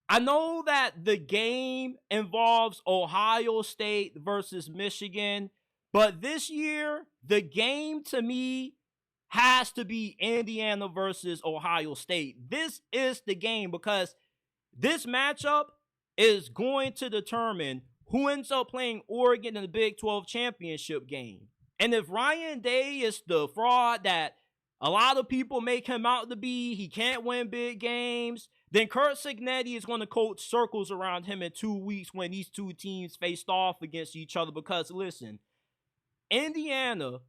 I know that the game involves Ohio State versus Michigan, but this year, the game to me has to be Indiana versus Ohio State. This is the game because this matchup is going to determine who ends up playing Oregon in the Big 12 championship game. And if Ryan Day is the fraud that a lot of people make him out to be, he can't win big games, then Curt Cignetti is going to coach circles around him in 2 weeks when these two teams faced off against each other. Because listen, Indiana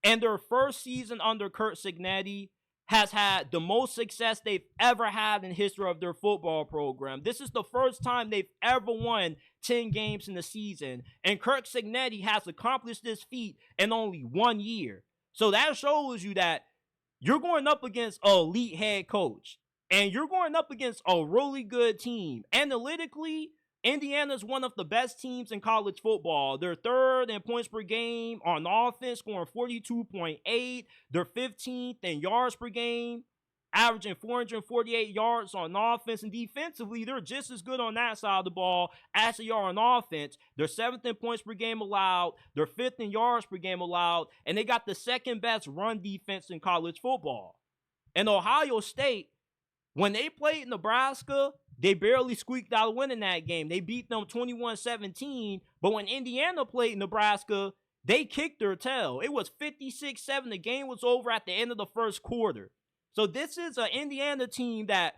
and their first season under Curt Cignetti has had the most success they've ever had in the history of their football program. This is the first time they've ever won 10 games in the season, and Curt Cignetti has accomplished this feat in only 1 year. So that shows you that you're going up against an elite head coach, and you're going up against a really good team. Analytically, Indiana's one of the best teams in college football. They're third in points per game on offense, scoring 42.8. They're 15th in yards per game, averaging 448 yards on offense. And defensively, they're just as good on that side of the ball as they are on offense. They're 7th in points per game allowed. They're 5th in yards per game allowed. And they got the second best run defense in college football. And Ohio State, when they played Nebraska, they barely squeaked out winning that game. They beat them 21-17. But when Indiana played Nebraska, they kicked their tail. It was 56-7. The game was over at the end of the first quarter. So this is an Indiana team that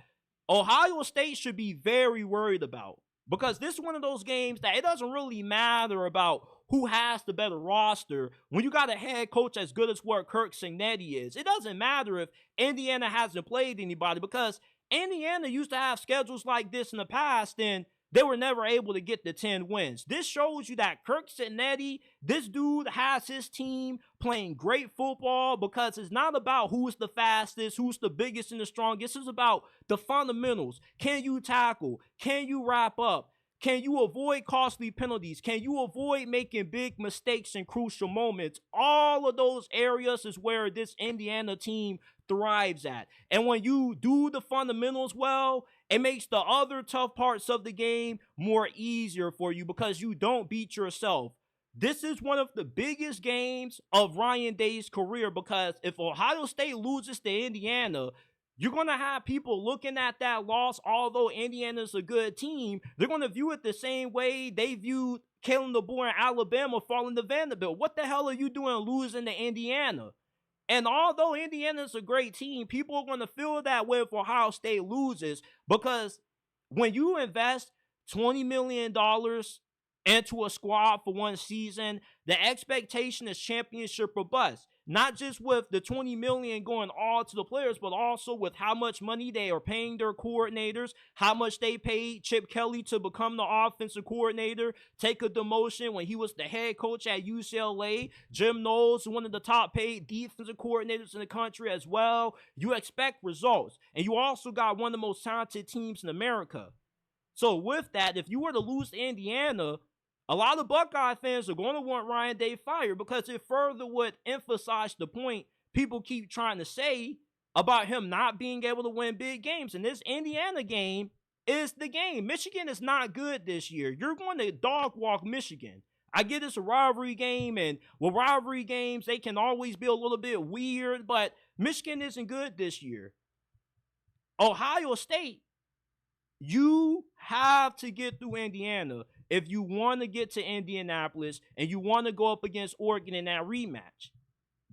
Ohio State should be very worried about. Because this is one of those games that it doesn't really matter about who has the better roster. When you got a head coach as good as what Curt Cignetti is, it doesn't matter if Indiana hasn't played anybody, because Indiana used to have schedules like this in the past, and they were never able to get the 10 wins. This shows you that Curt Cignetti, this dude has his team playing great football, because it's not about who's the fastest, who's the biggest and the strongest. It's about the fundamentals. Can you tackle? Can you wrap up? Can you avoid costly penalties? Can you avoid making big mistakes in crucial moments? All of those areas is where this Indiana team thrives at. And when you do the fundamentals well, it makes the other tough parts of the game more easier for you, because you don't beat yourself. This is one of the biggest games of Ryan Day's career, because if Ohio State loses to Indiana, you're going to have people looking at that loss. Although Indiana's a good team, they're going to view it the same way they viewed Kalen DeBoer in Alabama falling to Vanderbilt. What the hell are you doing losing to Indiana? And although Indiana's a great team, people are going to feel that way if Ohio State loses, because when you invest $20 million into a squad for one season, the expectation is championship or bust. Not just with the $20 million going all to the players, but also with how much money they are paying their coordinators, how much they paid Chip Kelly to become the offensive coordinator, take a demotion when he was the head coach at UCLA. Jim Knowles, one of the top paid defensive coordinators in the country as well. You expect results. And you also got one of the most talented teams in America. So with that, if you were to lose to Indiana, a lot of Buckeye fans are going to want Ryan Day fired, because it further would emphasize the point people keep trying to say about him not being able to win big games. And this Indiana game is the game. Michigan is not good this year. You're going to dog walk Michigan. I get it's a rivalry game, and with rivalry games, they can always be a little bit weird, but Michigan isn't good this year. Ohio State, you have to get through Indiana if you want to get to Indianapolis and you want to go up against Oregon in that rematch.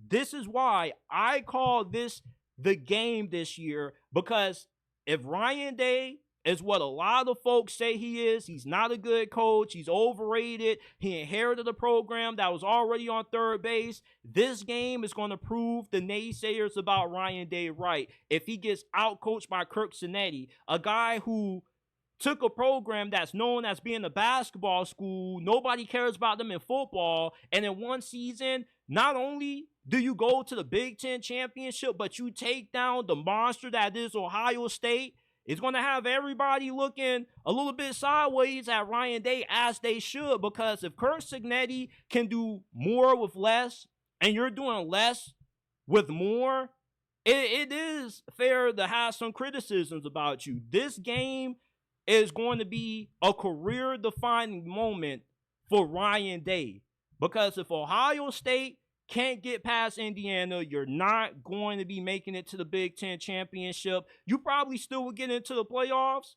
This is why I call this the game this year, because if Ryan Day is what a lot of folks say he is, he's not a good coach, he's overrated, he inherited a program that was already on third base, this game is going to prove the naysayers about Ryan Day right. If he gets outcoached by Curt Cignetti, a guy who took a program that's known as being a basketball school, nobody cares about them in football, and in one season, not only do you go to the Big Ten championship, but you take down the monster that is Ohio State. It's going to have everybody looking a little bit sideways at Ryan Day, as they should, because if Curt Cignetti can do more with less, and you're doing less with more, it is fair to have some criticisms about you. This game is going to be a career-defining moment for Ryan Day. Because if Ohio State can't get past Indiana, you're not going to be making it to the Big Ten championship. You probably still would get into the playoffs,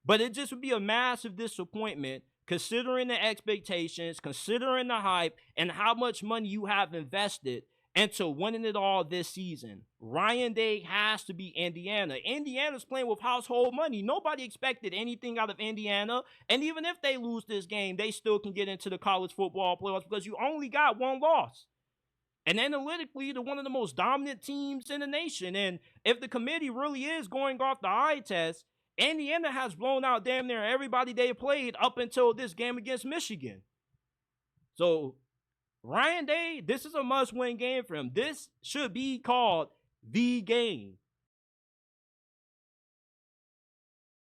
but it just would be a massive disappointment considering the expectations, considering the hype, and how much money you have invested into winning it all this season. Ryan Day has to be Indiana. Indiana's playing with household money. Nobody expected anything out of Indiana. And even if they lose this game, they still can get into the college football playoffs because you only got one loss. And analytically, they're one of the most dominant teams in the nation. And if the committee really is going off the eye test, Indiana has blown out damn near everybody they played up until this game against Michigan. So Ryan Day, this is a must-win game for him. This should be called the game.